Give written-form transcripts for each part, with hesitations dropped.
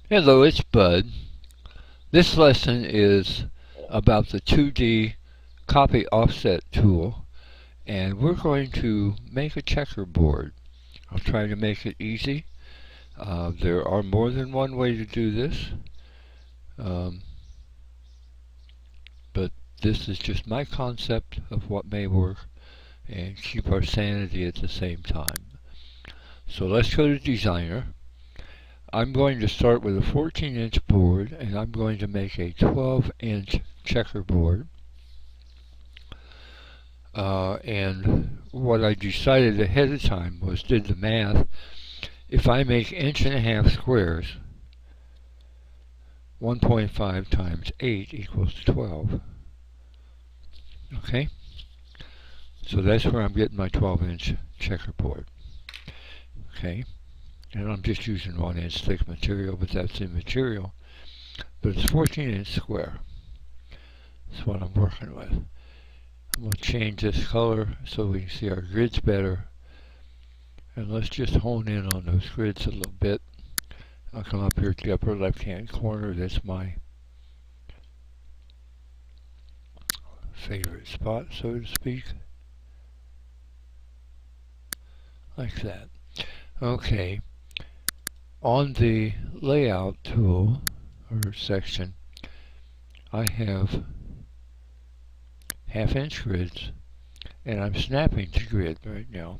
Hello, it's Bud. This lesson is about the 2D copy offset tool, and we're going to make a checkerboard. I'll try to make it easy. There are more than one way to do this, um, but this is just my concept of what may work and keep our sanity at the same time. So let's go to Designer. I'm going to start with a 14-inch board, and I'm going to make a 12-inch checkerboard. And what I decided ahead of time was did the math. If I make 1.5 inch squares, 1.5 times 8 equals 12. Okay? So that's where I'm getting my 12-inch checkerboard. Okay? And I'm just using 1-inch thick material, but that's the material. But it's 14-inch square. That's what I'm working with. I'm going to change this color so we can see our grids better. And let's just hone in on those grids a little bit. I'll come up here to the upper left-hand corner. That's my favorite spot, so to speak. Like that. Okay. On the layout tool, or section, I have 1/2-inch grids, and I'm snapping the grid right now,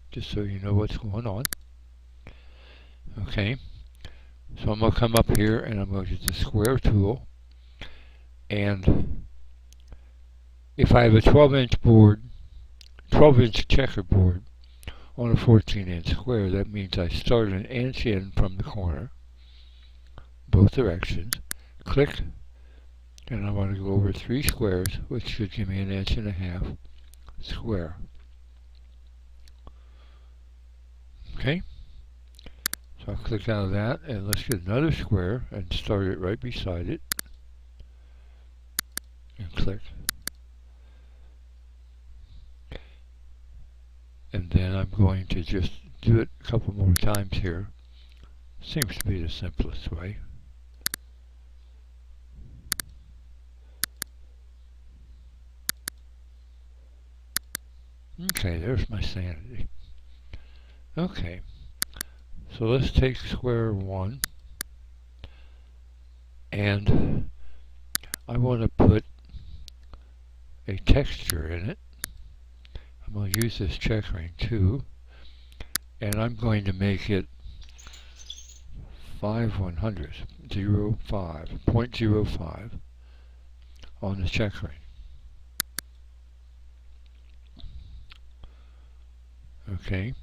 just so you know what's going on. Okay, so I'm going to come up here and I'm going to use the square tool, and if I have a 12-inch board, 12-inch checkerboard on a 14-inch square, that means I start an inch in from the corner, both directions, click, and I want to go over 3 squares, which should give me 1.5 inch square. Okay, so I'll click out of that, and let's get another square and start it right beside it, and click. And then I'm going to just do it a couple more times here. Seems to be the simplest way. Okay, there's my sanity. Okay, so let's take square 1, and I want to put a texture in it. I'm going to use this checkering too, and I'm going to make it 5/100, 0.05 on the checkering. Okay.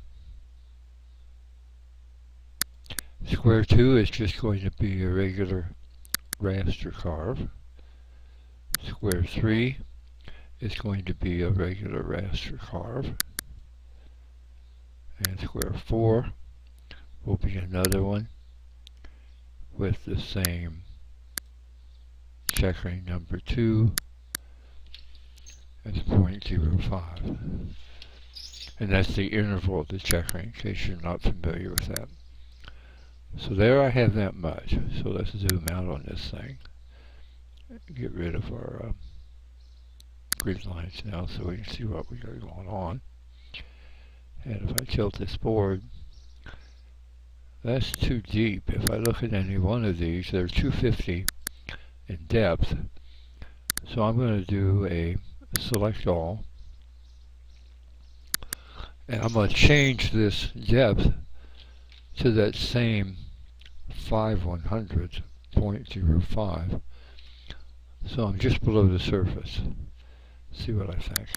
Square 2 is just going to be a regular raster carve. Square 3 is going to be a regular raster carve. And square 4 will be another one with the same checkering number 2 as 0.05. And that's the interval of the checkering, in case you're not familiar with that. So there I have that much. So let's zoom out on this thing. Get rid of our grid lines now so we can see what we got going on. And if I tilt this board, that's too deep. If I look at any one of these, they're 250 in depth. So I'm going to do a select all. And I'm going to change this depth to that same 5/100, 0.05. So I'm just below the surface. See what I think.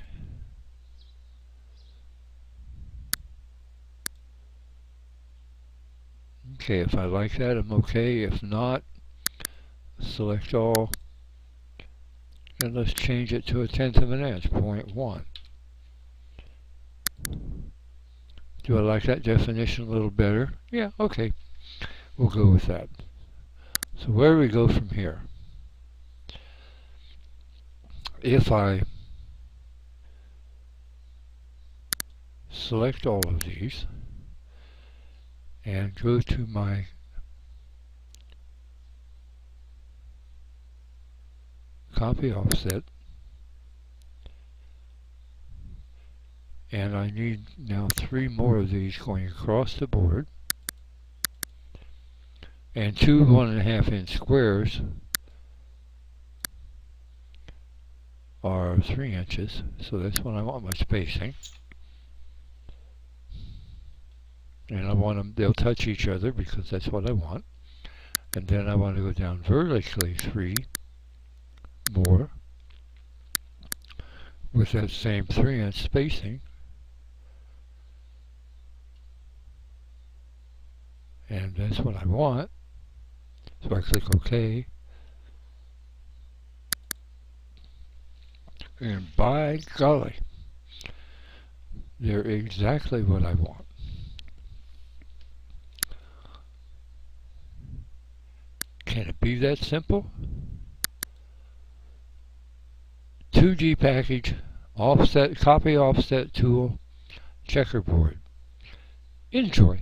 Okay, if I like that, I'm okay. If not, select all. And let's change it to 1/10 of an inch, 0.1. Do I like that definition a little better? Yeah, okay. We'll go with that. So where do we go from here? If I select all of these and go to my copy offset, and I need now 3 more of these going across the board, and 2 1.5 inch squares are 3 inches, so that's when I want my spacing. And I want them, they'll touch each other because that's what I want. And then I want to go down vertically 3 more with that same 3 inch spacing. And that's what I want. So I click OK. And by golly, they're exactly what I want. Can it be that simple? 2D package, offset, copy offset tool, checkerboard. Enjoy.